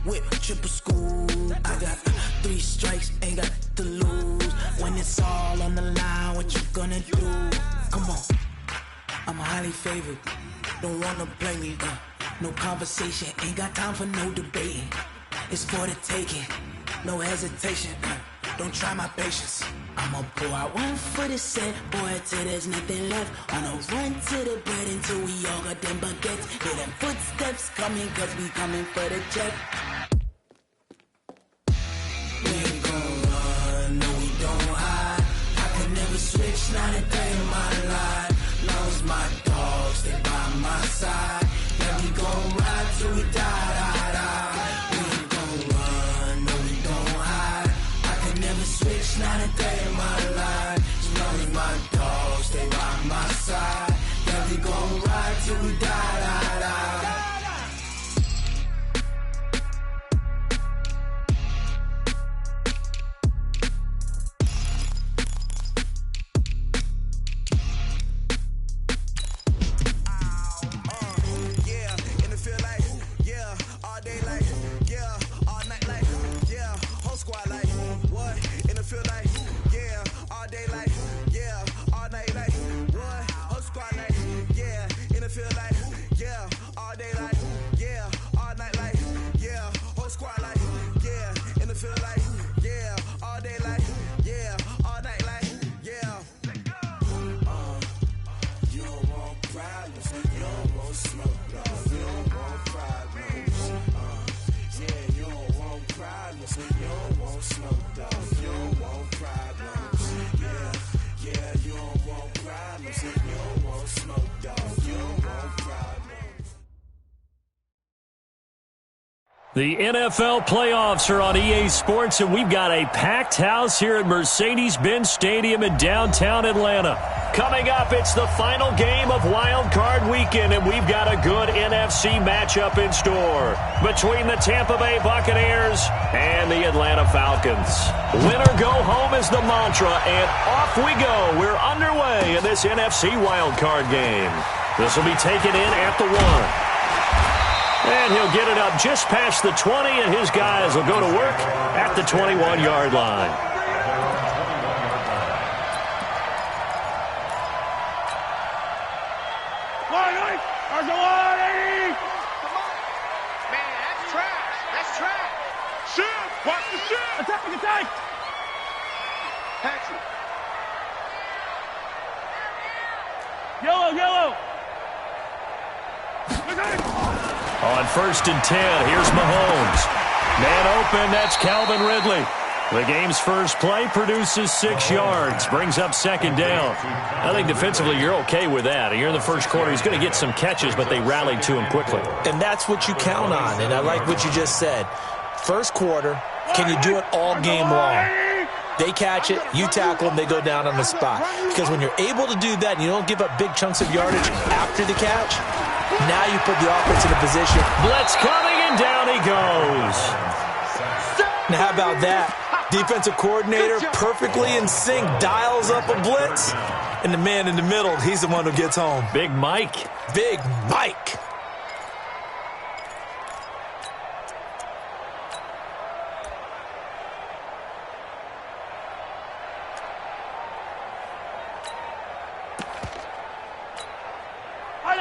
with triple school. I got 3 strikes, ain't got to lose. When it's all on the line, what you gonna do? Come on, I'm highly favored. Don't wanna play me, no conversation, ain't got time for no debating. It's for the taking, no hesitation. Don't try my patience. I'ma pour out one for the set, boy, till there's nothing left. On a run to the bread until we all got them baguettes. Hear them footsteps coming, cause we coming for the check. We ain't gon' run, no we don't hide. I could never switch, not a day in my life. Long as my dogs stay by my side. Yeah, we gon' ride till we die, die, die. We ain't gon' run, no we don't hide. I could never switch, not a day in my life. As long as my dogs stay by my side. Yeah, we gon' ride till we die, die, die. The NFL playoffs are on EA Sports, and we've got a packed house here at Mercedes-Benz Stadium in downtown Atlanta. Coming up, it's the final game of Wild Card Weekend, and we've got a good NFC matchup in store between the Tampa Bay Buccaneers and the Atlanta Falcons. Win or go home is the mantra, and off we go. We're underway in this NFC Wild Card game. This will be taken in at the 1. And he'll get it up just past the 20, and his guys will go to work at the 21-yard line. Man, that's trash. That's trash. Shoot! Watch the shoot! Attack! Patrick. Yellow! On 1st and 10, here's Mahomes. Man open, that's Calvin Ridley. The game's first play produces 6 yards, brings up 2nd down. I think defensively you're okay with that. Here in the first quarter, he's going to get some catches, but they rallied to him quickly. And that's what you count on, and I like what you just said. First quarter, can you do it all game long? They catch it, you tackle them, they go down on the spot. Because when you're able to do that and you don't give up big chunks of yardage after the catch, now you put the offense in a position. Blitz coming, and down he goes. Now how about that? Defensive coordinator perfectly in sync, dials up a blitz, and the man in the middle, he's the one who gets home. Big Mike. Big Mike.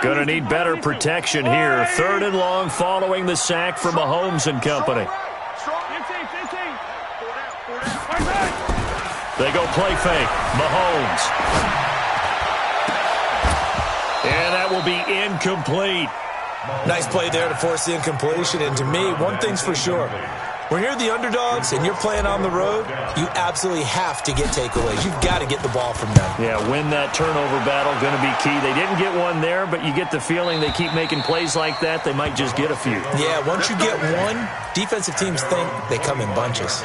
Going to need better protection here. 3rd and long following the sack from Mahomes and company. They go play fake. Mahomes. And that will be incomplete. Nice play there to force the incompletion. And to me, one thing's for sure. When you're the underdogs and you're playing on the road, you absolutely have to get takeaways. You've got to get the ball from them. Yeah, win that turnover battle, going to be key. They didn't get one there, but you get the feeling they keep making plays like that, they might just get a few. Yeah, once you get one, defensive teams think they come in bunches.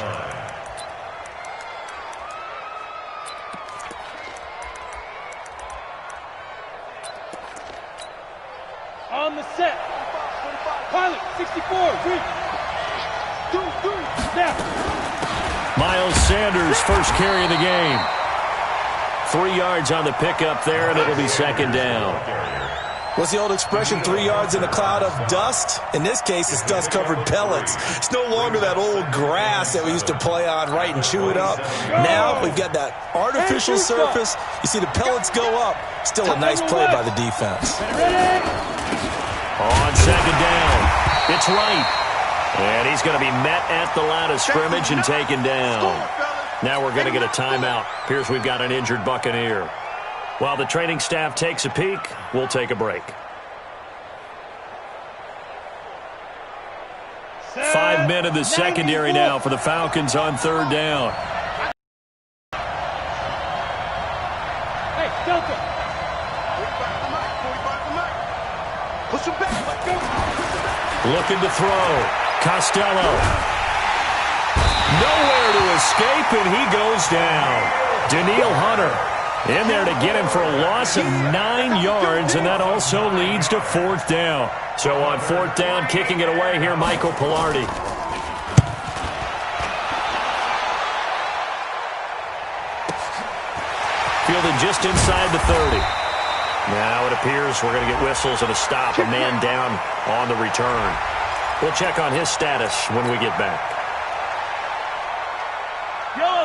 On the set. Pilot, 64, Miles Sanders, first carry of the game. 3 yards on the pickup there, and it'll be 2nd down. What's the old expression, 3 yards in a cloud of dust? In this case, it's dust-covered pellets. It's no longer that old grass that we used to play on, right, and chew it up. Now we've got that artificial surface. You see the pellets go up. Still a nice play by the defense. On second down, it's right. And he's going to be met at the line of scrimmage and taken down. Now we're going to get a timeout. Appears we've got an injured Buccaneer. While the training staff takes a peek, we'll take a break. 5 men in the secondary now for the Falcons on third down. Hey, Delta. Push him back. Looking to throw. Costello. Nowhere to escape, and he goes down. Daniil Hunter in there to get him for a loss of 9 yards, and that also leads to fourth down. So on fourth down, kicking it away here, Michael Pilardi. Fielded just inside the 30. Now it appears we're going to get whistles and a stop, a man down on the return. We'll check on his status when we get back.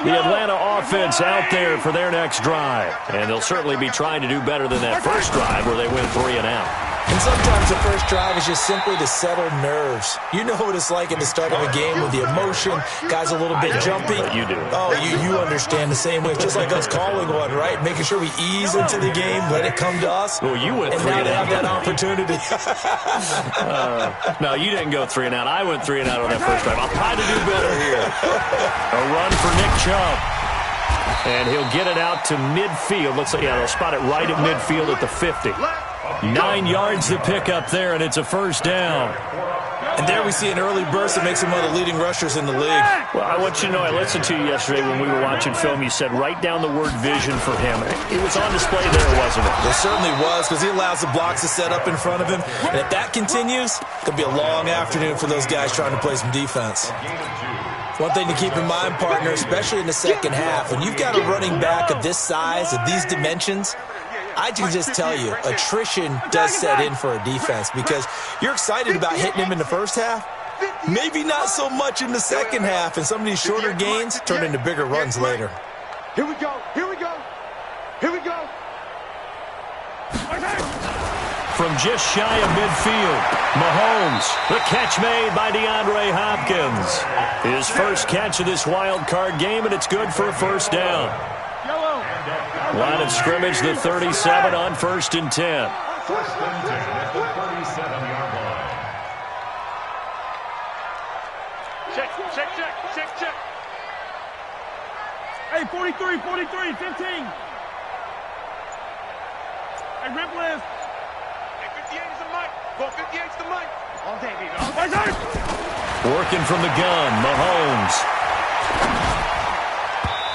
The Atlanta offense out there for their next drive. And they'll certainly be trying to do better than that first drive where they went 3 and out. And sometimes the first drive is just simply to settle nerves. You know what it's like at the start of a game with the emotion, guys a little bit jumpy. You do. Oh, you understand the same way. It's just like us calling one, right? Making sure we ease into the game, let it come to us. Well, you went 3 and out. And now they have that opportunity. No, you didn't go 3 and out. I went 3 and out on that first drive. I'll try to do better here. A run for Nick Chubb. And he'll get it out to midfield. Looks like, yeah, they'll spot it right at midfield at the 50. 9 yards to pick up there, and it's a first down. And there we see an early burst that makes him one of the leading rushers in the league. Well, I want you to know, I listened to you yesterday when we were watching film. You said write down the word vision for him. It was on display there, wasn't it? It certainly was, because he allows the blocks to set up in front of him. And if that continues, it's going to be a long afternoon for those guys trying to play some defense. One thing to keep in mind, partner, especially in the second half, when you've got a running back of this size, of these dimensions, I can just tell you, attrition does set in for a defense because you're excited about hitting him in the first half. Maybe not so much in the second half, and some of these shorter gains turn into bigger runs later. Here we go. Here we go. Here we go. From just shy of midfield, Mahomes, the catch made by DeAndre Hopkins. His first catch of this wild card game, and it's good for a first down. Line of scrimmage, the 37 on 1st and 10. First and 10 at the 37-yard line. Check. Hey, 43, 15. Hey, rip list. Hey, 58 is the mic. 58 is the mic. All day, baby. Working from the gun, Mahomes.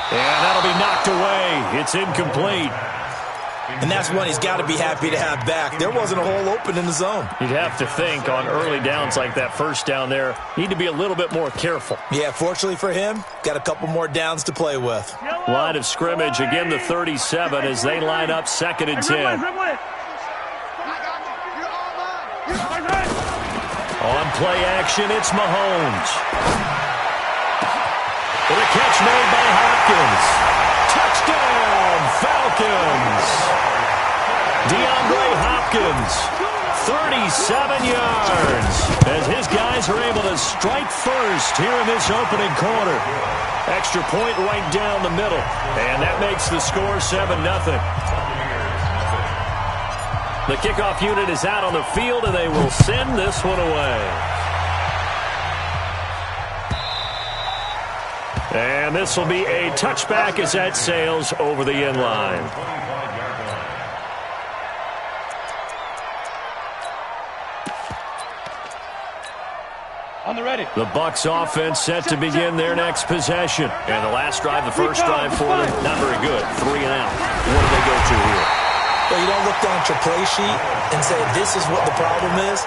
And that'll be knocked away. It's incomplete. And that's one he's got to be happy to have back. There wasn't a hole open in the zone. You'd have to think on early downs like that first down there, need to be a little bit more careful. Yeah, fortunately for him, got a couple more downs to play with. Line of scrimmage, again the 37 as they line up 2nd and 10. On play action, it's Mahomes. And a catch made by Hopkins. Touchdown, Falcons. DeAndre Hopkins, 37 yards, as his guys are able to strike first here in this opening quarter. Extra point right down the middle, and that makes the score 7-0. The kickoff unit is out on the field, and they will send this one away. And this will be a touchback as that sails over the end line. On the ready. The Bucs offense set to begin their next possession. And the last drive, the first drive for them, not very good. 3 and out. What do they go to here? Well, you don't look down at your play sheet and say, this is what the problem is.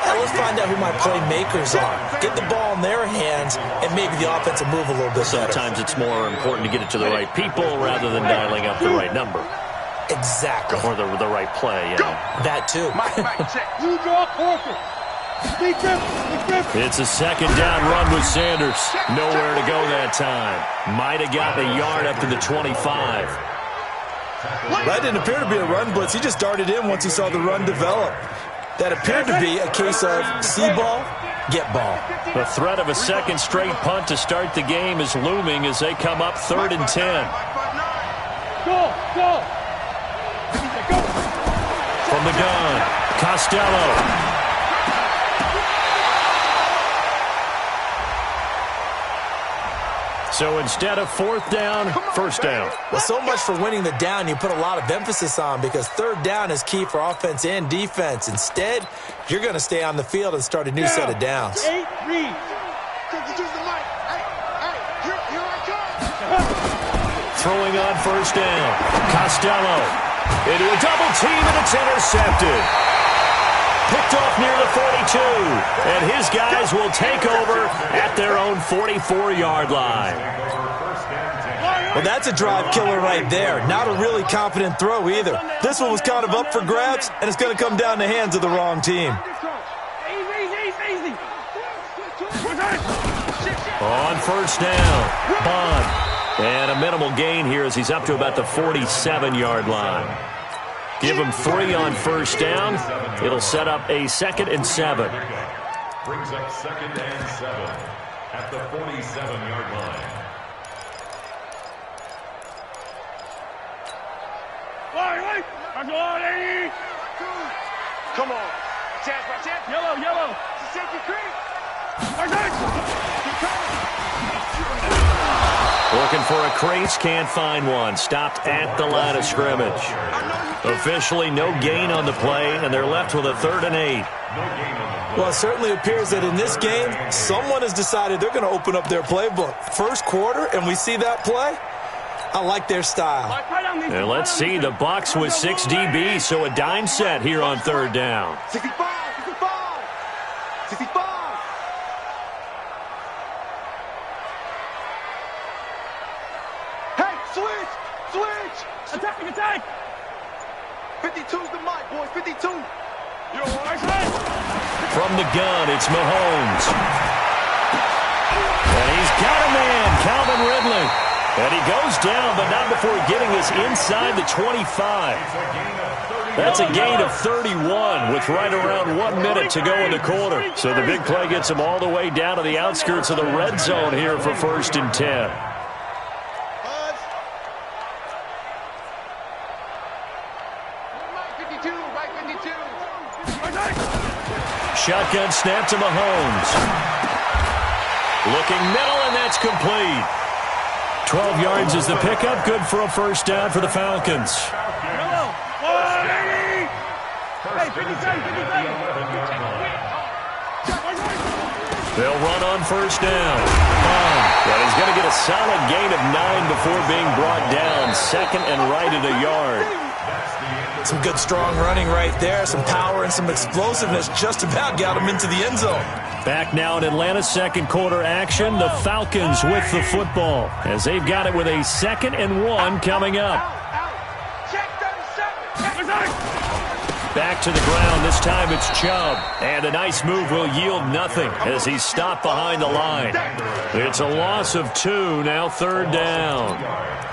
Let's find out who my playmakers are. Get the ball in their hands, and maybe the offense will move a little bit better. Sometimes it's more important to get it to the right people rather than dialing up the right number. Exactly. Or the right play, yeah. That too. You draw closer. It's a second down run with Sanders. Nowhere to go that time. Might have gotten a yard up to the 25. That didn't appear to be a run blitz. He just darted in once he saw the run develop. That appeared to be a case of see ball, get ball. The threat of a second straight punt to start the game is looming as they come up 3rd and 10. Go. From the gun, Costello. So instead of 4th down, 1st down. Well, so much for winning the down you put a lot of emphasis on, because 3rd down is key for offense and defense. Instead, you're going to stay on the field and start a new set of downs. 8 reads. Throwing on 1st down, Costello into a double team, and it's intercepted. Picked off near the 42, and his guys will take over at their own 44-yard line. Well, that's a drive killer right there. Not a really confident throw either. This one was kind of up for grabs, and it's going to come down the hands of the wrong team. Easy. On 1st down, Bond. And a minimal gain here as he's up to about the 47-yard line. Give him 3 on 1st down. It'll set up a 2nd and 7. Brings up 2nd and 7 at the 47-yard line. Come on. Chance. Yellow. Safety creep. Looking for a crease, can't find one. Stopped at the line of scrimmage. Officially no gain on the play, and they're left with a 3rd and 8. Well, it certainly appears that in this game, someone has decided they're going to open up their playbook. First quarter, and we see that play. I like their style. And let's see, the Bucs with 6 DBs, so a dime set here on 3rd down. 65. Hey, switch. Attack. 52's the mic, boys. 52. From the gun, it's Mahomes. And he's got a man, Calvin Ridley. And he goes down, but not before getting us inside the 25. That's a gain of 31 with right around 1 minute to go in the quarter. So the big play gets him all the way down to the outskirts of the red zone here for 1st and 10. Shotgun snap to Mahomes. Looking middle, and that's complete. 12 yards is the pickup. Good for a 1st down for the Falcons. They'll run on 1st down. Well, he's going to get a solid gain of 9 before being brought down. 2nd and right at a yard. Some good, strong running right there. Some power and some explosiveness just about got him into the end zone. Back now in Atlanta, 2nd quarter action. The Falcons with the football as they've got it with a 2nd and 1 coming up. Back to the ground. This time it's Chubb. And a nice move will yield nothing as he's stopped behind the line. It's a loss of 2, now 3rd down.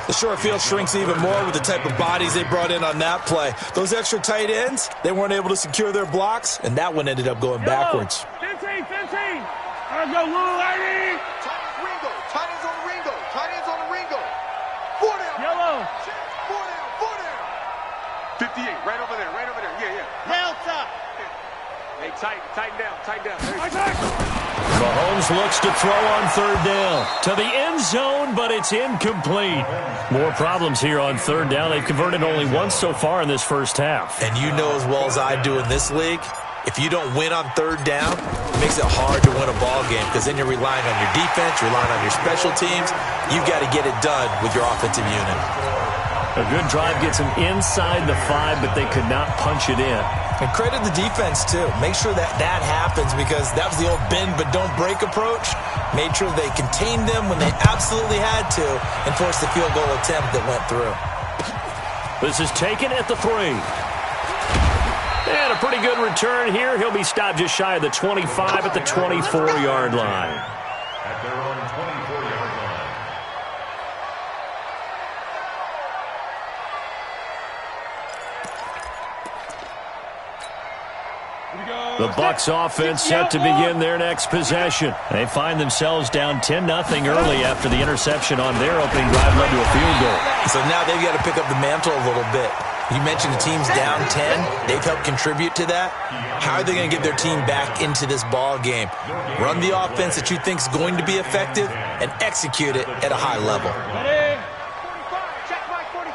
The short field shrinks even more with the type of bodies they brought in on that play. Those extra tight ends, they weren't able to secure their blocks, and that one ended up going backwards. 15. Let's go, Lou, lady. Tight ends on the Ringo. 4 down. Yellow. 4 down. 58, right over there. Yeah. Hell top. Hey, tighten down. Mahomes looks to throw on 3rd down. To the end zone, but it's incomplete. More problems here on 3rd down. They've converted only once so far in this first half. And you know as well as I do in this league, if you don't win on 3rd down, it makes it hard to win a ball game because then you're relying on your defense, you're relying on your special teams. You've got to get it done with your offensive unit. A good drive gets them inside the 5, but they could not punch it in. And credit the defense, too. Make sure that happens because that was the old bend but don't break approach. Made sure they contained them when they absolutely had to and forced the field goal attempt that went through. This is taken at the 3. And a pretty good return here. He'll be stopped just shy of the 25 at the 24-yard line. At their own 24-yard line. The Bucs offense set to begin their next possession. They find themselves down 10-0 early after the interception on their opening drive led to a field goal. So now they've got to pick up the mantle a little bit. You mentioned the team's down 10. They've helped contribute to that. How are they going to get their team back into this ball game? Run the offense that you think is going to be effective and execute it at a high level. 45, check my 45.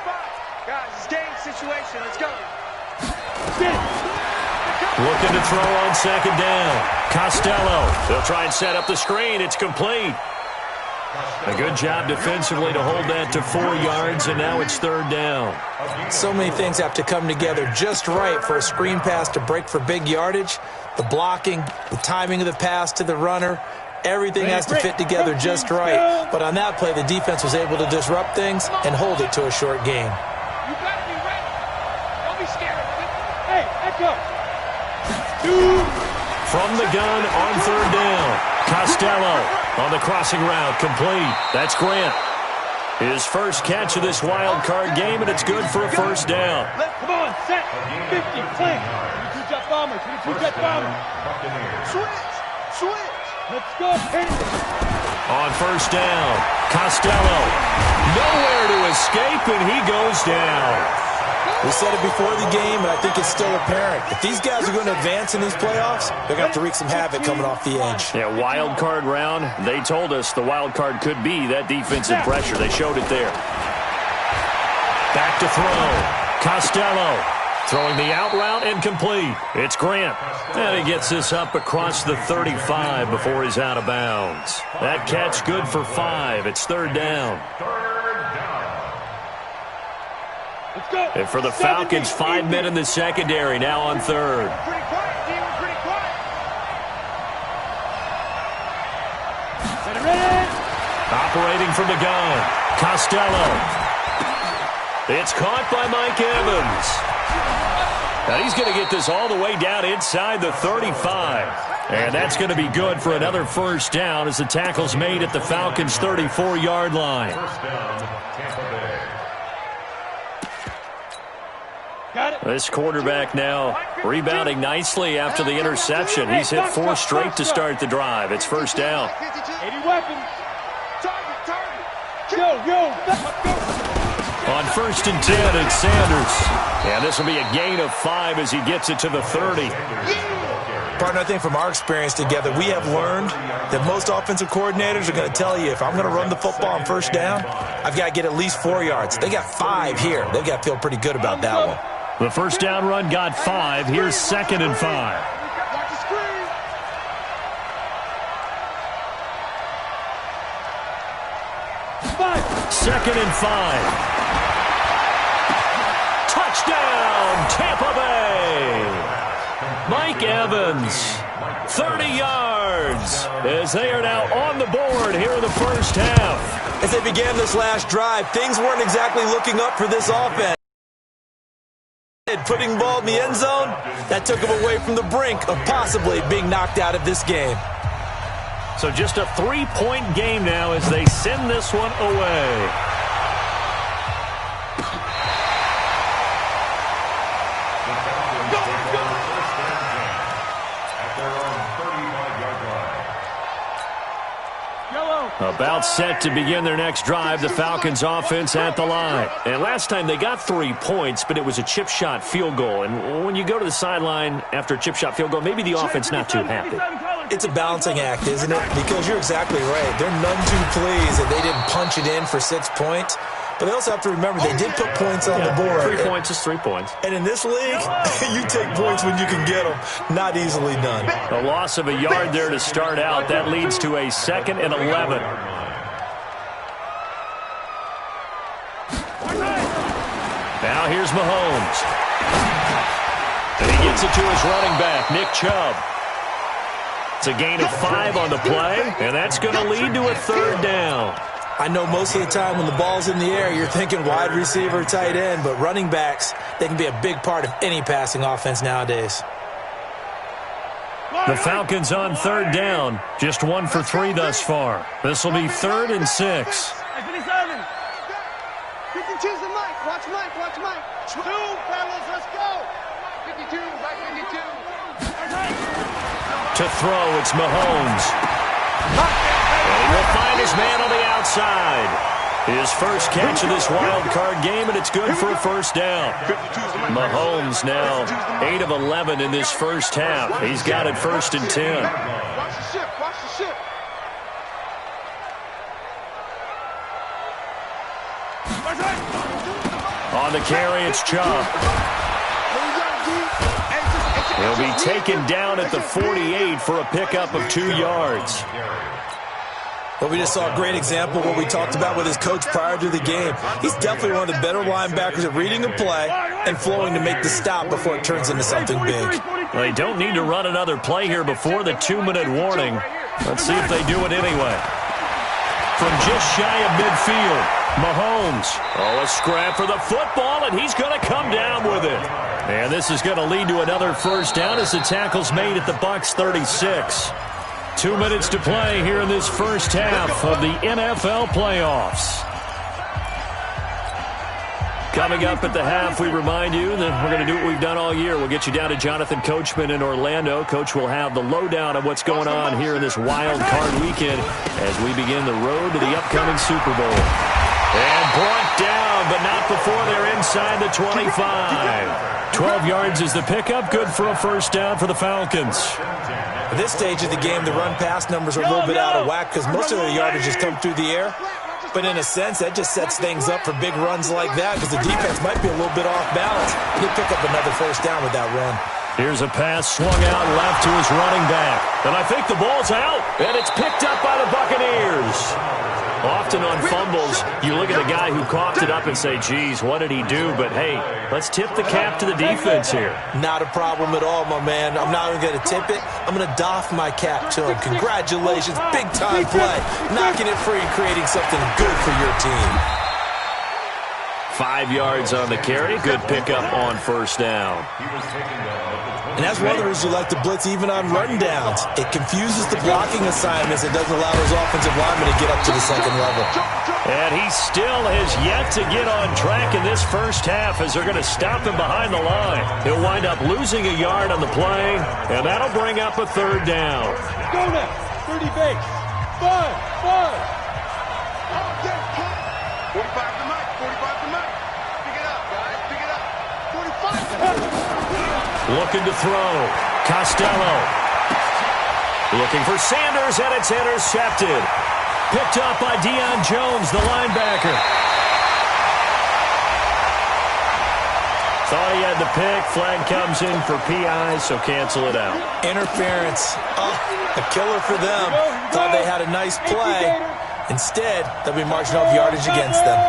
Guys, it's game situation. Let's go. Looking to throw on second down. Costello. They'll try and set up the screen. It's complete. A good job defensively to hold that to 4 yards, and now it's third down. So many things have to come together just right for a screen pass to break for big yardage. The blocking, the timing of the pass to the runner, everything has to fit together just right. But on that play, the defense was able to disrupt things and hold it to a short gain. You better be ready. Don't be scared. Hey, echo. From the gun on third down. Costello on the crossing route, complete. That's Grant. His first catch of this wild card game, and it's good for a first down. Come on, set. 50, clean. 22-jet bomber, 22-jet bomber. Switch. Let's go, hit it. On first down, Costello. Nowhere to escape, and he goes down. We said it before the game, and I think it's still apparent. If these guys are going to advance in these playoffs, they're going to have to wreak some havoc coming off the edge. Yeah, wild card round. They told us the wild card could be that defensive pressure. They showed it there. Back to throw. Costello throwing the out route and complete. It's Grant. And he gets this up across the 35 before he's out of bounds. That catch good for 5. It's third down. And for the Falcons, 5 men in the secondary, now on third. Pretty quiet, team. We're pretty quiet. Operating from the gun, Costello. It's caught by Mike Evans. Now he's going to get this all the way down inside the 35. And that's going to be good for another first down as the tackle's made at the Falcons' 34-yard line. First down, Tampa Bay. This quarterback now rebounding nicely after the interception. He's hit 4 straight to start the drive. It's first down. 80 weapons. Target. Go. On first and 10, it's Sanders. And this will be a gain of 5 as he gets it to the 30. Partner, I think from our experience together, we have learned that most offensive coordinators are going to tell you, if I'm going to run the football on first down, I've got to get at least 4 yards. They got 5 here. They've got to feel pretty good about that one. The first down run got 5. Here's second and 5. Watch the screen. Second and 5. Touchdown, Tampa Bay. Mike Evans, 30 yards, as they are now on the board here in the first half. As they began this last drive, things weren't exactly looking up for this offense. Putting the ball in the end zone, that took them away from the brink of possibly being knocked out of this game. So just a 3-point game now as they send this one away. About set to begin their next drive, the Falcons offense at the line. And last time they got 3 points, but it was a chip shot field goal. And when you go to the sideline after a chip shot field goal, maybe the offense not too happy. It's a balancing act, isn't it? Because you're exactly right. They're none too pleased that they didn't punch it in for 6 points. But they also have to remember they did put points on the board. 3 points is 3 points. And in this league, you take points when you can get them. Not easily done. A loss of a yard there to start out. That leads to a 2nd and 11. Now here's Mahomes. And he gets it to his running back, Nick Chubb. It's a gain of 5 on the play, and that's going to lead to a third down. I know most of the time when the ball's in the air, you're thinking wide receiver, tight end, but running backs, they can be a big part of any passing offense nowadays. The Falcons on third down. Just 1 for 3 thus far. This will be 3rd and 6. 52's the mic. Watch Mike. Watch Mike. 2, fellas. Let's go. 52. Right 52. To throw, it's Mahomes. And he will find his man on the outside. His first catch of this wild card game, and it's good for a first down. Mahomes now 8 of 11 in this first half. He's got it 1st and 10. Watch the ship. Watch the ship. On the carry, it's Chubb. He'll be taken down at the 48 for a pickup of 2 yards. Well, we just saw a great example of what we talked about with his coach prior to the game. He's definitely one of the better linebackers at reading a play and flowing to make the stop before it turns into something big. Well, they don't need to run another play here before the 2-minute warning. Let's see if they do it anyway. From just shy of midfield, Mahomes. Oh, a scrap for the football, and he's going to come down with it. And this is going to lead to another first down as the tackle's made at the Bucs 36. 2 minutes to play here in this first half of the NFL playoffs. Coming up at the half, we remind you that we're going to do what we've done all year. We'll get you down to Jonathan Coachman in Orlando. Coach will have the lowdown of what's going on here in this wild card weekend as we begin the road to the upcoming Super Bowl. And brought down, but not before they're inside the 25. 12 yards is the pickup. Good for a first down for the Falcons. At this stage of the game, the run-pass numbers are a little bit out of whack because most of their yardage has come through the air. But in a sense, that just sets things up for big runs like that because the defense might be a little bit off balance. He'll pick up another first down with that run. Here's a pass swung out left to his running back. And I think the ball's out, and it's picked up by the Buccaneers. Often on fumbles, you look at the guy who coughed it up and say, geez, what did he do? But, hey, let's tip the cap to the defense here. Not a problem at all, my man. I'm not even going to tip it. I'm going to doff my cap to him. Congratulations. Big-time play. Knocking it free and creating something good for your team. 5 yards on the carry. Good pickup on first down. And that's one of the reasons you like to blitz even on rundowns. It confuses the blocking assignments. It doesn't allow those offensive linemen to get up to the second level. And he still has yet to get on track in this first half as they're going to stop him behind the line. He'll wind up losing a yard on the play, and that'll bring up a third down. Go now. 30 base. 5. 45 to Mike. 45 to Mike. Pick it up, guys. Pick it up. 45. Looking to throw. Costello. Looking for Sanders, and it's intercepted. Picked up by Deion Jones, the linebacker. Thought he had the pick. Flag comes in for PI, so cancel it out. Interference. Oh, a killer for them. Thought they had a nice play. Instead, they'll be marching off yardage against them.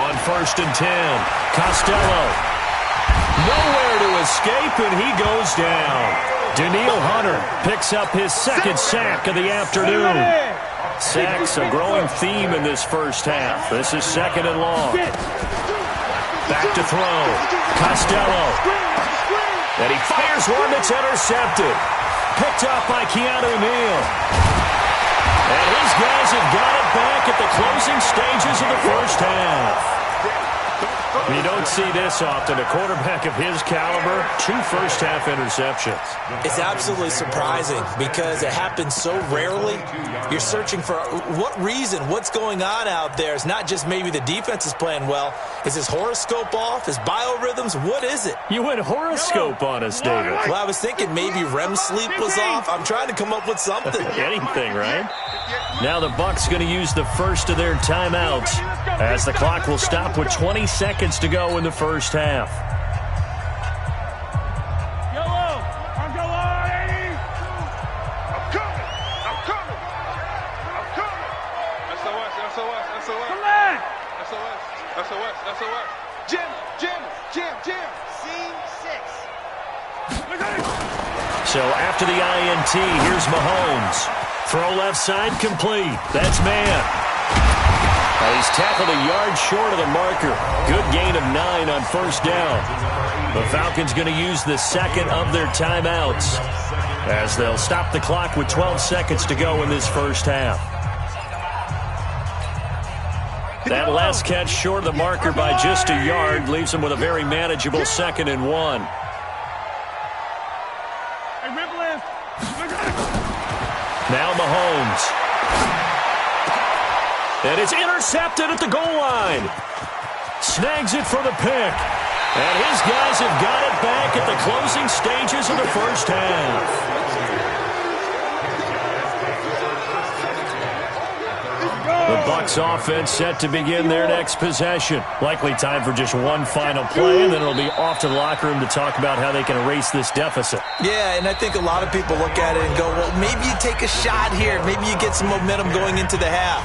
On 1st and 10, Costello. Nowhere to escape, and he goes down. Daniil Hunter picks up his second sack of the afternoon. Sacks a growing theme in this first half. This is 2nd and long. Back to throw. Costello. And he fires one that's intercepted. Picked up by Keanu Neal. And his guys have got it back at the closing stages of the first half. You don't see this often. A quarterback of his caliber, 2 first-half interceptions. It's absolutely surprising because it happens so rarely. You're searching for what reason, what's going on out there. It's not just maybe the defense is playing well. Is his horoscope off? His biorhythms? What is it? You went horoscope on us, David. Well, I was thinking maybe REM sleep was off. I'm trying to come up with something. Anything, right? Now the Bucs going to use the first of their timeouts as the clock will stop with 20 seconds to go in the first half. Yellow. I'm going. I'm coming. I'm coming. I'm coming. SOS. SOS. SOS. Come on. SOS. SOS. SOS. Jim. Scene 6. So after the INT, here's Mahomes. Throw left side complete. That's man. Well, he's tackled a yard short of the marker. Good gain of 9 on first down. The Falcons going to use the second of their timeouts as they'll stop the clock with 12 seconds to go in this first half. That last catch short of the marker by just a yard leaves him with a very manageable 2nd and 1. Now Mahomes. And it's intercepted at the goal line. Snags it for the pick. And his guys have got it back at the closing stages of the first half. The Bucs offense set to begin their next possession. Likely time for just one final play, and then it'll be off to the locker room to talk about how they can erase this deficit. Yeah, and I think a lot of people look at it and go, well, maybe you take a shot here. Maybe you get some momentum going into the half.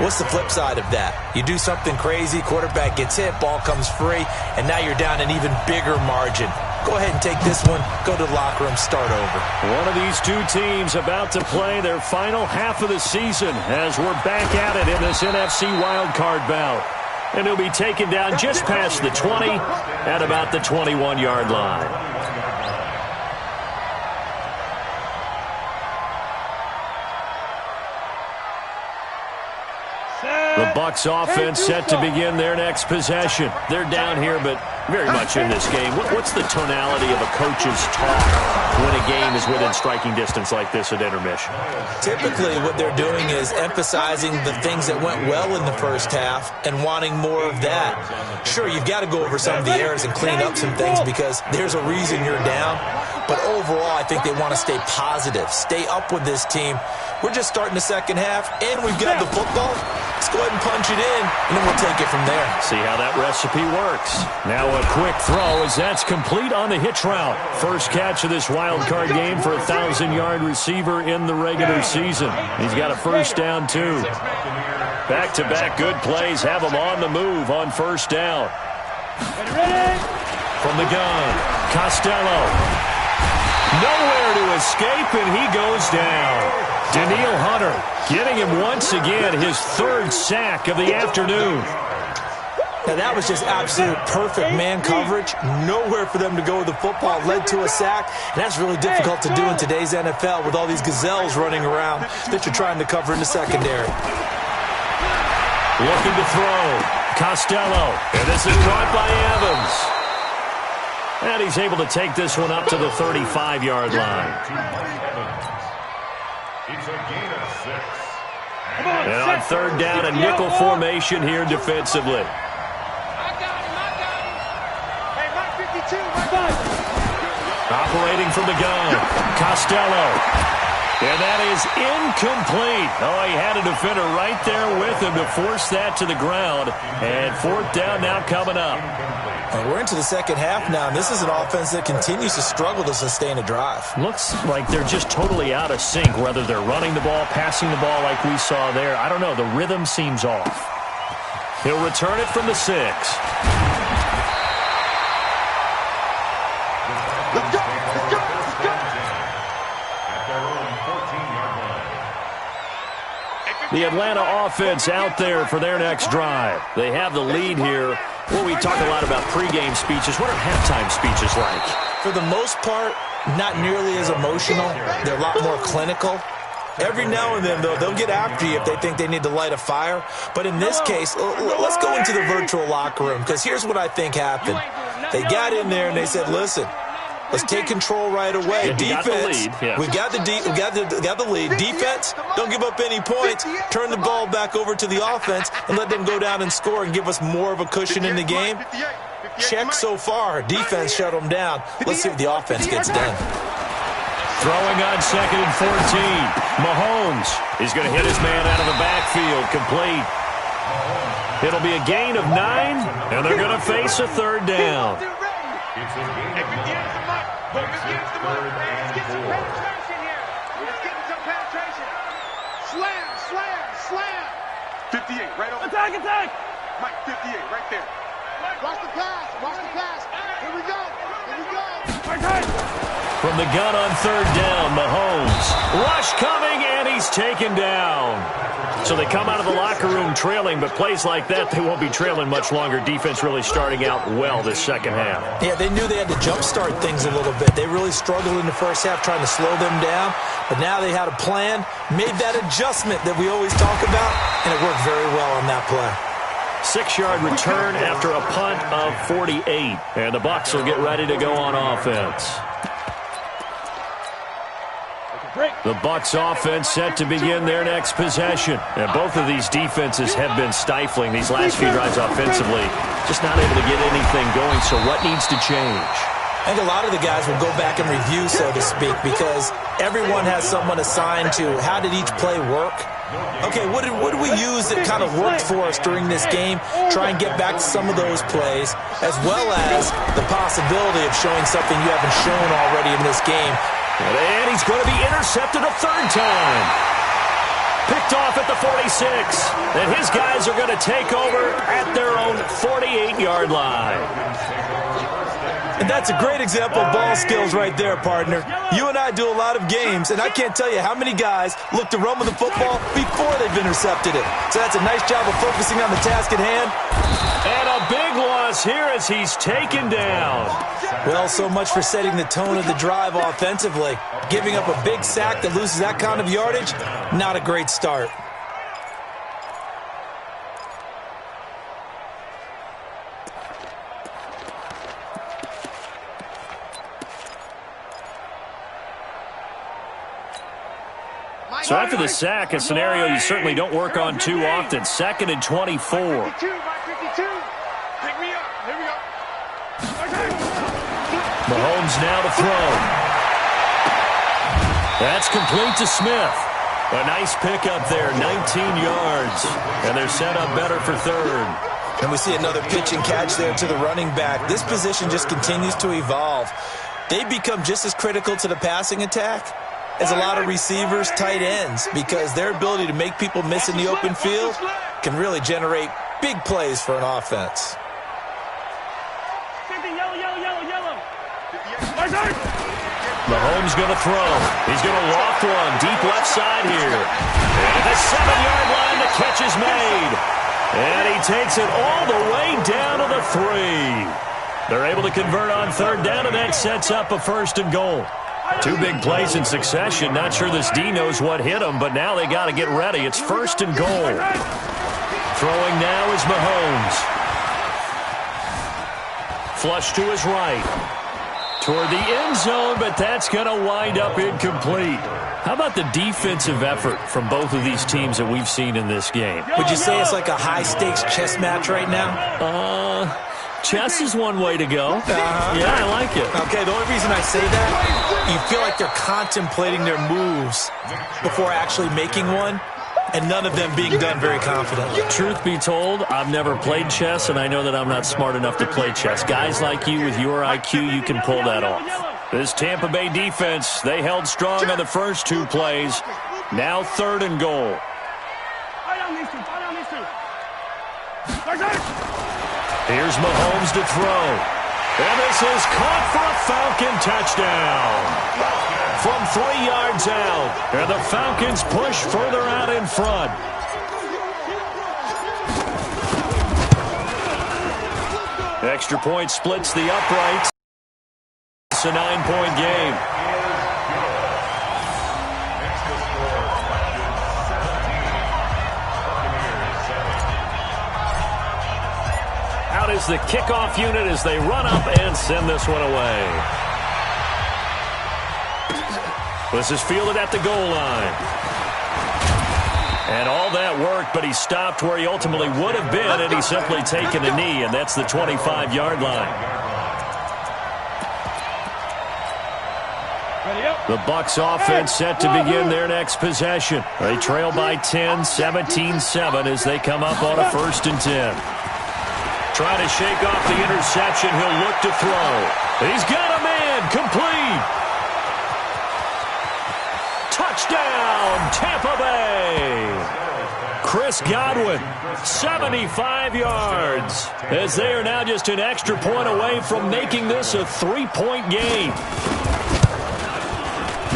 What's the flip side of that? You do something crazy, quarterback gets hit, ball comes free, and now you're down an even bigger margin. Go ahead and take this one, go to the locker room, start over. One of these two teams about to play their final half of the season as we're back at it in this NFC wildcard bout. And he'll be taken down just past the 20 at about the 21-yard line. The Bucs offense set to begin their next possession. They're down here, but very much in this game. What's the tonality of a coach's talk when a game is within striking distance like this at intermission? Typically, what they're doing is emphasizing the things that went well in the first half and wanting more of that. Sure, you've got to go over some of the errors and clean up some things because there's a reason you're down. But overall, I think they want to stay positive, stay up with this team. We're just starting the second half, and we've got the football. Let's go ahead and punch it in, and then we'll take it from there. See how that recipe works. Now a quick throw as that's complete on the hitch route. First catch of this wild card game for a 1,000-yard receiver in the regular season. He's got a first down, too. Back-to-back good plays have him on the move on first down. From the gun, Costello. Nowhere to escape, and he goes down. Daniil Hunter getting him once again his third sack of the afternoon. Now that was just absolute perfect man coverage. Nowhere for them to go with the football. Led to a sack, and that's really difficult to do in today's NFL with all these gazelles running around that you're trying to cover in the secondary. Looking to throw. Costello. And this is caught by Evans. And he's able to take this one up to the 35-yard line. It's a gain of 6. And on third down, a nickel formation here defensively. Operating from the gun, Costello. And that is incomplete. Oh, he had a defender right there with him to force that to the ground. And fourth down now coming up. And we're into the second half now, and this is an offense that continues to struggle to sustain a drive. Looks like they're just totally out of sync, whether they're running the ball, passing the ball like we saw there. I don't know. The rhythm seems off. He'll return it from the 6. Let's go! Let's go! Let's go! At their own 14-yard line. The Atlanta offense out there for their next drive. They have the lead here. Well, we talk a lot about pregame speeches. What are halftime speeches like? For the most part, not nearly as emotional. They're a lot more clinical. Every now and then, though, they'll get after you if they think they need to light a fire. But in this case, let's go into the virtual locker room, because here's what I think happened. They got in there and they said, listen, let's take control right away. Defense, we got the lead. Defense, don't give up any points. Turn the ball back over to the offense and let them go down and score and give us more of a cushion in the game. Check so far. Defense shut them down. Let's see what the offense gets done. Throwing on 2nd and 14. Mahomes is going to hit his man out of the backfield. Complete. It'll be a gain of 9, and they're going to face a third down. It's a gain of 9. Let's get some penetration here. Let's get some penetration. Slam, slam, slam. 58, right over. Attack, attack. Mike, 58, right there. Watch the pass. Watch the pass. Here we go. Here we go. From the gun on third down, Mahomes. Rush coming, and he's taken down. So they come out of the locker room trailing, but plays like that, they won't be trailing much longer. Defense really starting out well this second half. Yeah, they knew they had to jumpstart things a little bit. They really struggled in the first half trying to slow them down, but now they had a plan, made that adjustment that we always talk about, and it worked very well on that play. 6-yard return after a punt of 48, and the Bucs will get ready to go on offense. The Bucs offense set to begin their next possession. And both of these defenses have been stifling these last few drives offensively. Just not able to get anything going, so what needs to change? I think a lot of the guys will go back and review, so to speak, because everyone has someone assigned to how did each play work. Okay, what did we use that kind of worked for us during this game? Try and get back to some of those plays, as well as the possibility of showing something you haven't shown already in this game. And he's going to be intercepted a third time. Picked off at the 46. And his guys are going to take over at their own 48-yard line. And that's a great example of ball skills right there, partner. You and I do a lot of games, and I can't tell you how many guys look to run with the football before they've intercepted it. So that's a nice job of focusing on the task at hand. And a big loss here as he's taken down. Well, so much for setting the tone of the drive offensively. Giving up a big sack that loses that kind of yardage, not a great start. So after the sack, a scenario you certainly don't work on too often. 2nd and 24. Mahomes now to throw. That's complete to Smith. A nice pickup there, 19 yards. And they're set up better for third. And we see another pitch and catch there to the running back. This position just continues to evolve. They become just as critical to the passing attack as a lot of receivers, tight ends, because their ability to make people miss in the open field can really generate big plays for an offense. Mahomes going to throw. He's going to loft one deep left side here. And the 7-yard line, the catch is made. And he takes it all the way down to the 3. They're able to convert on third down, and that sets up a 1st and goal. 2 big plays in succession. Not sure this D knows what hit him, but now they got to get ready. It's 1st and goal. Throwing now is Mahomes. Flush to his right. Toward the end zone, but that's going to wind up incomplete. How about the defensive effort from both of these teams that we've seen in this game? Would you say it's like a high-stakes chess match right now? Chess is one way to go. Yeah, I like it. Okay, the only reason I say that, you feel like they're contemplating their moves before actually making one, and none of them being done very confidently. Truth be told, I've never played chess, and I know that I'm not smart enough to play chess. Guys like you with your IQ, you can pull that off. This Tampa Bay defense, they held strong on the first 2 plays. Now 3rd and goal. Here's Mahomes to throw. And this is caught for a Falcon touchdown. From 3 yards out. And the Falcons push further out in front. Extra point splits the uprights. It's a 9-point game. Out is the kickoff unit as they run up and send this one away. This is fielded at the goal line. And all that worked, but he stopped where he ultimately would have been, and he's simply taken a knee, and that's the 25-yard line. The Bucs offense set to begin their next possession. They trail by 10, 17-7 as they come up on a 1st and 10. Trying to shake off the interception. He'll look to throw. He's got a man. Complete. Touchdown, Tampa Bay. Chris Godwin, 75 yards, as they are now just an extra point away from making this a 3-point game.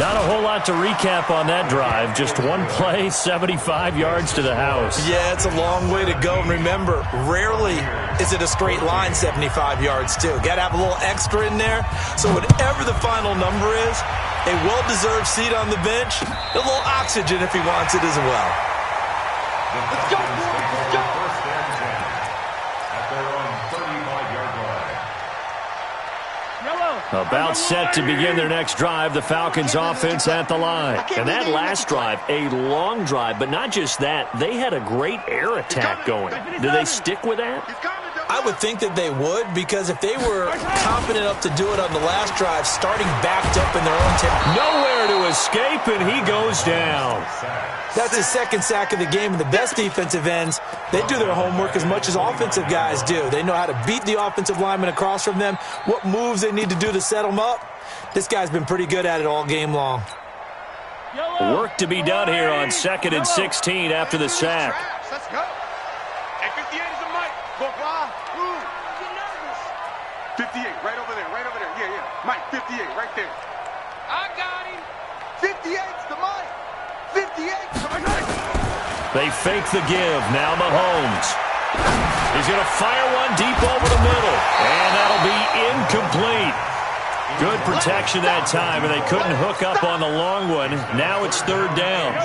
Not a whole lot to recap on that drive. Just one play, 75 yards to the house. Yeah, it's a long way to go. And remember, rarely is it a straight line 75 yards, too. Got to have a little extra in there. So whatever the final number is, a well-deserved seat on the bench, a little oxygen if he wants it as well. Let's go, boys. Let's go. First and 10 at their own 35-yard line. About set to begin their next drive, the Falcons offense at the line. And that last drive, a long drive, but not just that, they had a great air attack going. Do they stick with that? I would think that they would, because if they were confident enough to do it on the last drive, starting backed up in their own territory. Nowhere to escape, and he goes down. That's his second sack of the game, and the best defensive ends, they do their homework as much as offensive guys do. They know how to beat the offensive lineman across from them, what moves they need to do to set them up. This guy's been pretty good at it all game long. Work to be done here on 2nd and 16 after the sack. Let's go. Hey, 58 is the mic. Go, blah. 58, right over there, right over there. Yeah, yeah. Mike, 58, right there. I got him. 58's the mic. 58's the mic. They fake the give. Now Mahomes. He's going to fire one deep over the middle. And that'll be incomplete. Good protection that time, and they couldn't hook up on the long one. Now it's 3rd down.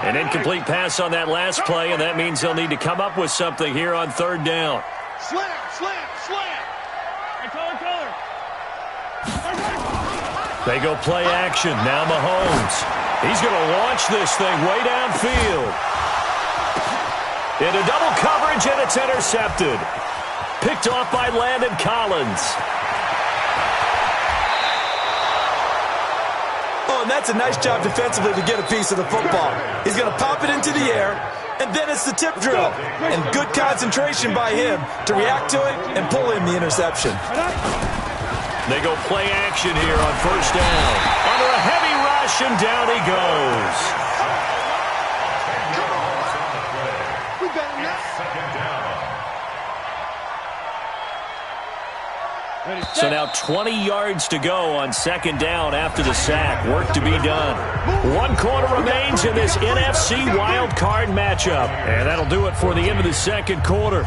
An incomplete pass on that last play, and that means they'll need to come up with something here on 3rd down. Slam, slam, slam. They go play action. Now Mahomes. He's going to launch this thing way downfield. Into double coverage, and it's intercepted. Picked off by Landon Collins. Oh, and that's a nice job defensively to get a piece of the football. He's going to pop it into the air, and then it's the tip drill. And good concentration by him to react to it and pull in the interception. They go play action here on 1st down. Under a heavy rush, and down he goes. We got him now. 2nd down. So now 20 yards to go on 2nd down after the sack. Work to be done. 1 quarter remains in this NFC wild card matchup. And that'll do it for the end of the 2nd quarter.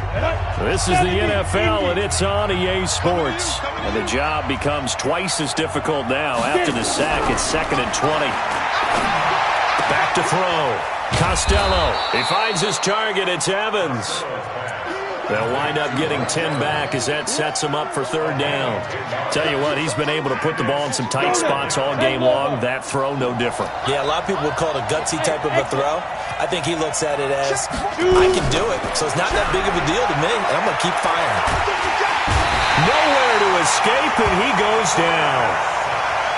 This is the NFL, and it's on EA Sports. And the job becomes twice as difficult now. After the sack, it's 2nd and 20. Back to throw. Costello. He finds his target. It's Evans. They'll wind up getting 10 back as that sets him up for 3rd down. Tell you what, he's been able to put the ball in some tight spots all game long. That throw, no different. Yeah, a lot of people would call it a gutsy type of a throw. I think he looks at it as, I can do it, so it's not that big of a deal to me, and I'm going to keep firing. Nowhere to escape, and he goes down.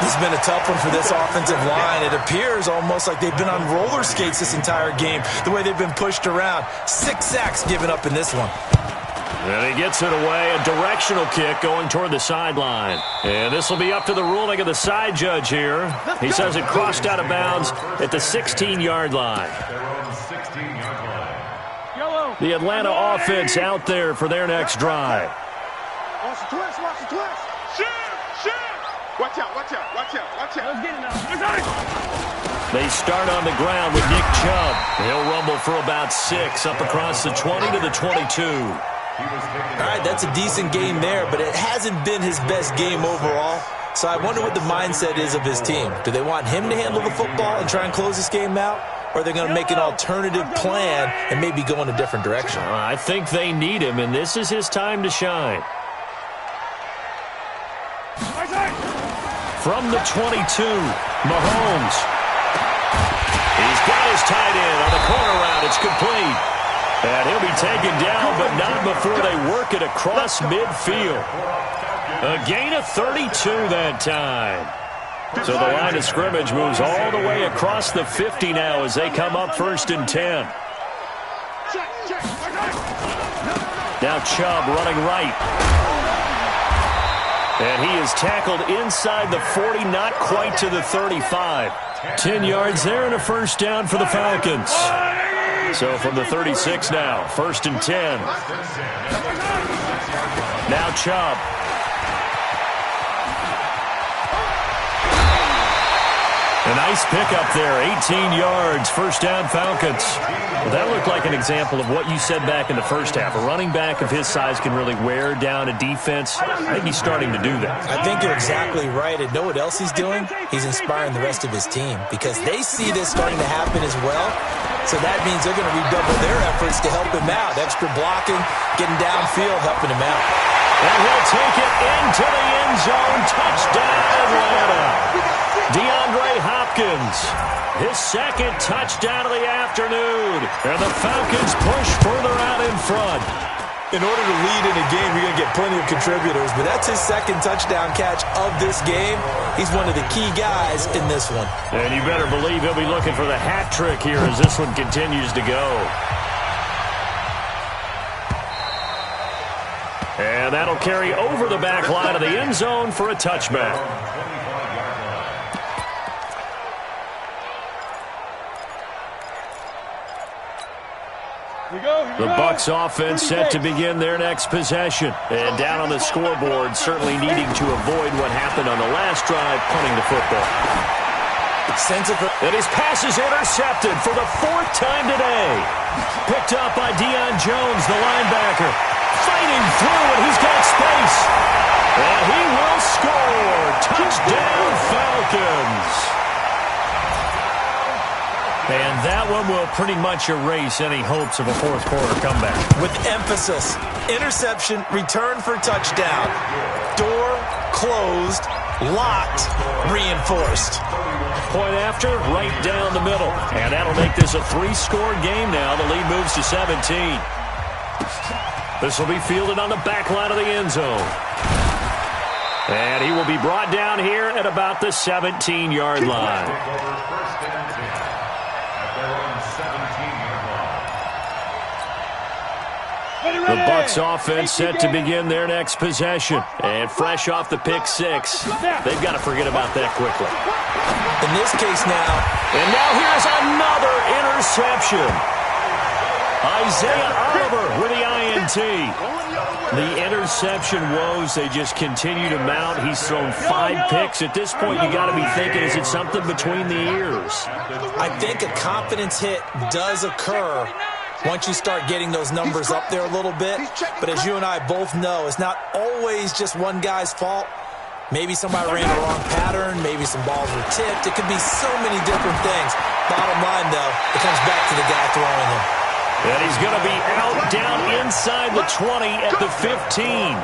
This has been a tough one for this offensive line. It appears almost like they've been on roller skates this entire game, the way they've been pushed around. 6 sacks given up in this one. And he gets it away, a directional kick going toward the sideline. And this will be up to the ruling of the side judge here. He says it crossed out of bounds at the 16-yard line. The Atlanta offense out there for their next drive. Watch the twist, watch the twist. Shoot, shoot. Watch out, watch out, watch out, watch out. Let's get it now. They start on the ground with Nick Chubb. He'll rumble for about 6 up across the 20 to the 22. All right, that's a decent game there, but it hasn't been his best game overall. So I wonder what the mindset is of his team. Do they want him to handle the football and try and close this game out? Or are they going to make an alternative plan and maybe go in a different direction? I think they need him, and this is his time to shine. From the 22, Mahomes. He's got his tight end on the corner route. It's complete. And he'll be taken down, but not before they work it across midfield. A gain of 32 that time. So the line of scrimmage moves all the way across the 50 now as they come up 1st and 10. Now Chubb running right. And he is tackled inside the 40, not quite to the 35. 10 yards there and a 1st down for the Falcons. So from the 36 now, 1st and 10. Now Chubb. A nice pickup there, 18 yards, first down Falcons. Well, that looked like an example of what you said back in the first half. A running back of his size can really wear down a defense. I think he's starting to do that. I think you're exactly right. And know what else he's doing? He's inspiring the rest of his team because they see this starting to happen as well. So that means they're going to redouble their efforts to help him out. Extra blocking, getting downfield, helping him out. And he'll take it into the end zone. Touchdown, Atlanta. DeAndre Hopkins, his second touchdown of the afternoon. And the Falcons push further out in front. In order to lead in a game, you're going to get plenty of contributors, but that's his second touchdown catch of this game. He's one of the key guys in this one. And you better believe he'll be looking for the hat trick here as this one continues to go. And that'll carry over the back line of the end zone for a touchback. The Bucs offense set to begin their next possession. And down on the scoreboard, certainly needing to avoid what happened on the last drive, punting the football. And his pass is intercepted for the fourth time today. Picked up by Deion Jones, the linebacker. Fighting through, and he's got space. And he will score. Touchdown, Falcons. And that one will pretty much erase any hopes of a fourth quarter comeback. With emphasis, interception, return for touchdown. Door closed, locked, reinforced. Point after, right down the middle. And that'll make this a three-score game now. The lead moves to 17. This will be fielded on the back line of the end zone. And he will be brought down here at about the 17-yard line. The Bucs offense set to begin their next possession. And fresh off the pick six, they've got to forget about that quickly. In this case now. And now here's another interception. Isaiah Oliver with the INT. The interception woes, they just continue to mount. He's thrown 5 picks. At this point, you got to be thinking, is it something between the ears? I think a confidence hit does occur once you start getting those numbers up there a little bit. But as you and I both know, it's not always just one guy's fault. Maybe somebody ran the wrong pattern. Maybe some balls were tipped. It could be so many different things. Bottom line, though, it comes back to the guy throwing them. And he's going to be out down inside the 20 at the 15.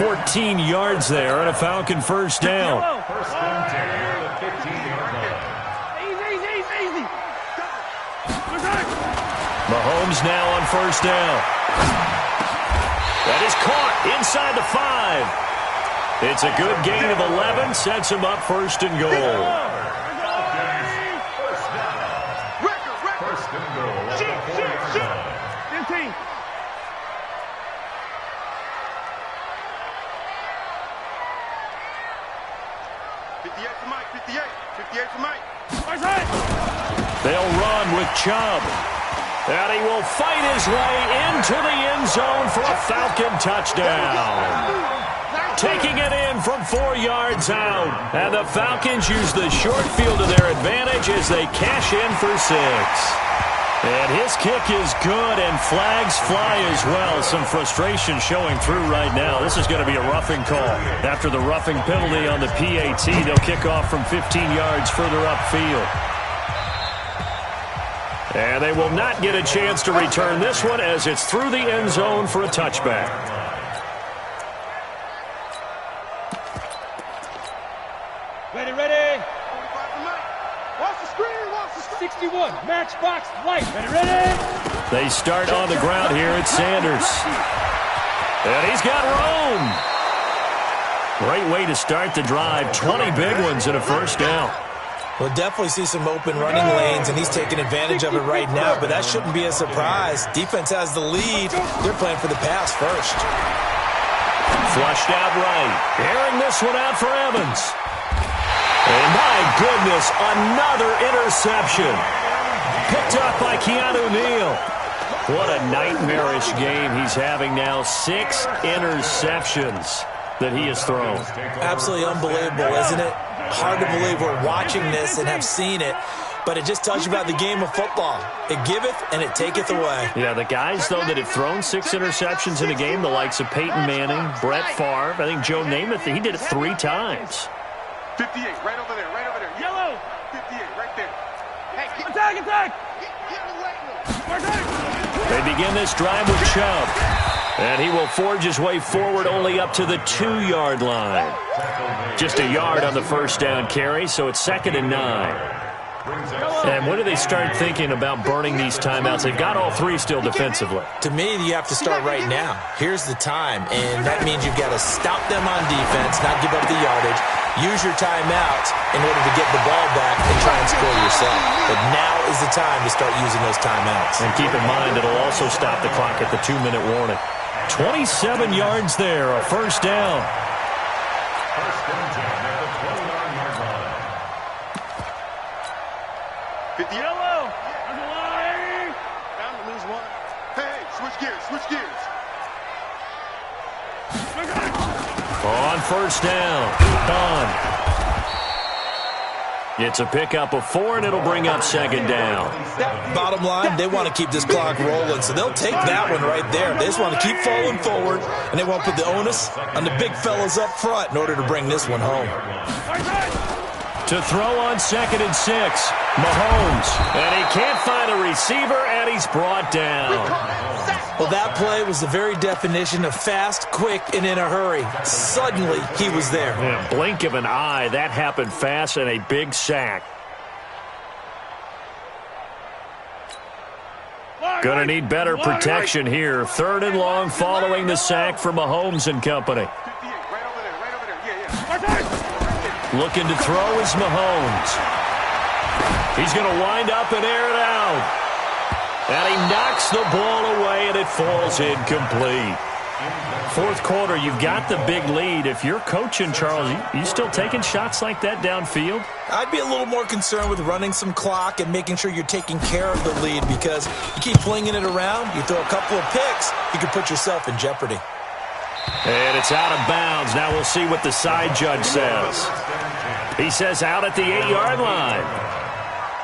14 yards there and a Falcon first down. First and 10 at the 15-yard line. Easy. Mahomes now on first down. That is caught inside the 5. It's a good gain of 11, sets him up first and goal. First and goal at the 40-yard line. 15. For Mike. 58 for Mike. They'll run with Chubb. And he will fight his way into the end zone for a Falcon touchdown. Taking it in from 4 yards out. And the Falcons use the short field to their advantage as they cash in for 6. And his kick is good, and flags fly as well. Some frustration showing through right now. This is going to be a roughing call. After the roughing penalty on the PAT, they'll kick off from 15 yards further upfield. And they will not get a chance to return this one as it's through the end zone for a touchback. Ready. Watch the screen. 61, matchbox light. Ready. They start on the ground here at Sanders. And he's got room. Great way to start the drive. 20 big ones and a first down. We'll definitely see some open running lanes, and he's taking advantage of it right now, but that shouldn't be a surprise. Defense has the lead. They're playing for the pass first. Flushed out right. Airing this one out for Evans. And my goodness, another interception. Picked up by Keanu Neal. What a nightmarish game he's having now. 6 interceptions. that he has thrown. Absolutely unbelievable, isn't it? Hard to believe we're watching this and have seen it, but it just tells you about the game of football. It giveth and it taketh away. Yeah, the guys, though, that have thrown 6 interceptions in a game, the likes of Peyton Manning, Brett Favre, I think Joe Namath, he did it 3 times. 58, right over there, right over there. Yellow. 58, right there. Hey, Attack! They begin this drive with Chubb. And he will forge his way forward only up to the 2-yard line. Just a yard on the first down carry, so it's 2nd and 9. And when do they start thinking about burning these timeouts? They've got all 3 still defensively. To me, you have to start right now. Here's the time, and that means you've got to stop them on defense, not give up the yardage, use your timeouts in order to get the ball back and try and score yourself. But now is the time to start using those timeouts. And keep in mind, it'll also stop the clock at the 2-minute warning. 27 yards there, a first down. First and 10 at the 29-yard line. 50. Yellow. There's a line. Bound to lose one. Hey, switch gears, switch gears. On first down, done. It's a pickup of 4, and it'll bring up 2nd down. Bottom line, they want to keep this clock rolling, so they'll take that one right there. They just want to keep falling forward, and they want to put the onus on the big fellas up front in order to bring this one home. To throw on 2nd and 6, Mahomes. And he can't find a receiver, and he's brought down. Well, that play was the very definition of fast, quick, and in a hurry. Suddenly, he was there. Yeah, blink of an eye, that happened fast, and a big sack. Gonna need better protection here. 3rd and long following the sack for Mahomes and company. 58, right over there, right over there. Yeah. Looking to throw is Mahomes. He's going to wind up and air it out. And he knocks the ball away, and it falls incomplete. 4th quarter, you've got the big lead. If you're coaching, Charles, you still taking shots like that downfield? I'd be a little more concerned with running some clock and making sure you're taking care of the lead, because you keep flinging it around, you throw a couple of picks, you can put yourself in jeopardy. And it's out of bounds. Now we'll see what the side judge says. He says out at the 8-yard line.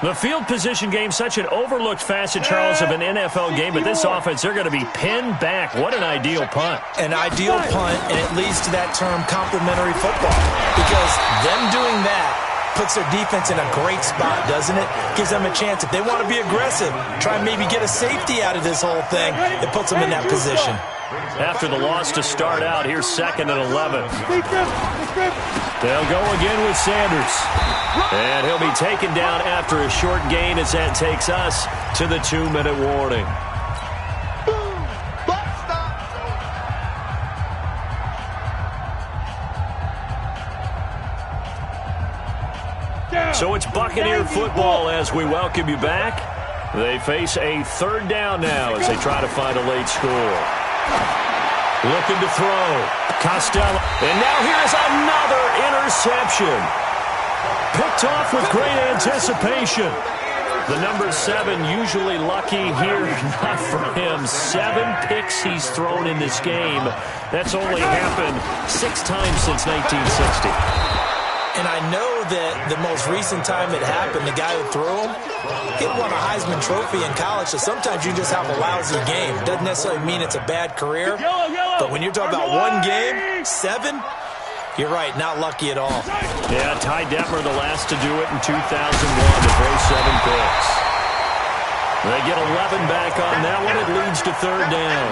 The field position game, such an overlooked facet, Charles, of an NFL game, but this offense, they're going to be pinned back. What an ideal punt. An ideal punt, and it leads to that term complementary football, because them doing that puts their defense in a great spot, doesn't it? Gives them a chance. If they want to be aggressive, try and maybe get a safety out of this whole thing, it puts them in that position. After the loss to start out, here's 2nd and 11. They'll go again with Sanders. And he'll be taken down after a short gain as that takes us to the 2-minute warning. So it's Buccaneer football as we welcome you back. They face a 3rd down now as they try to find a late score. Looking to throw. Costello. And now here's another interception. Picked off with great anticipation. The number 7 usually lucky here. Not for him. 7 picks he's thrown in this game. That's only happened 6 times since 1960. And I know that the most recent time it happened, the guy who threw him, he won a Heisman Trophy in college, so sometimes you just have a lousy game. Doesn't necessarily mean it's a bad career, but when you're talking about one game, 7, you're right, not lucky at all. Yeah, Ty Detmer, the last to do it in 2001 to throw 7 picks. They get 11 back on that one. It leads to 3rd down.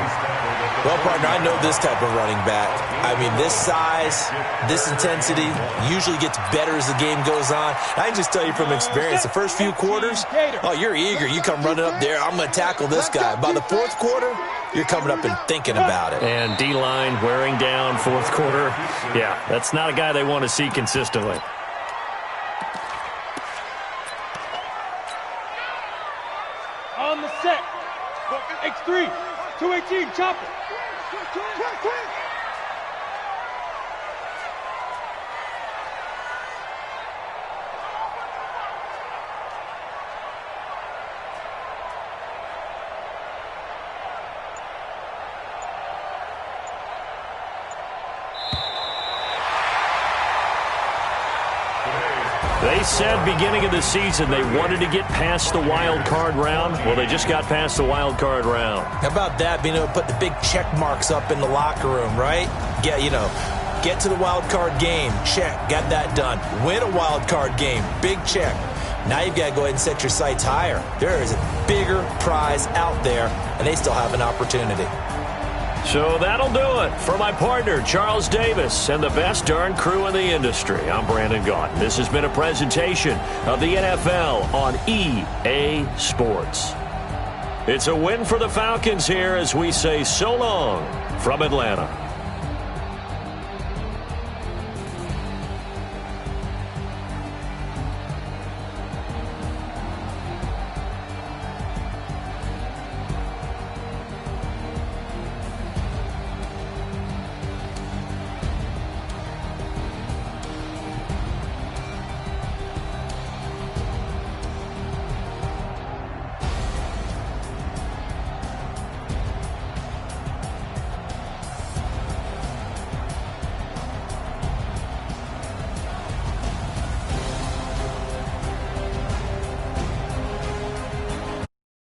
Well, partner, I know this type of running back. I mean, this size, this intensity usually gets better as the game goes on. I can just tell you from experience, the first few quarters, oh, you're eager. You come running up there, I'm going to tackle this guy. By the 4th quarter, you're coming up and thinking about it. And D-line wearing down 4th quarter. Yeah, that's not a guy they want to see consistently. On the set. X3. 218. Chopper. said beginning of the season they wanted to get past the wild card round. Well, they just got past the wild card round. How about that, being able to put the big check marks up in the locker room, right? Get to the wild card game, check, got that done. Win a wild card game, big check. Now you've got to go ahead and set your sights higher. There is a bigger prize out there, and they still have an opportunity. So that'll do it. For my partner, Charles Davis, and the best darn crew in the industry, I'm Brandon Gaudin. This has been a presentation of the NFL on EA Sports. It's a win for the Falcons here as we say so long from Atlanta.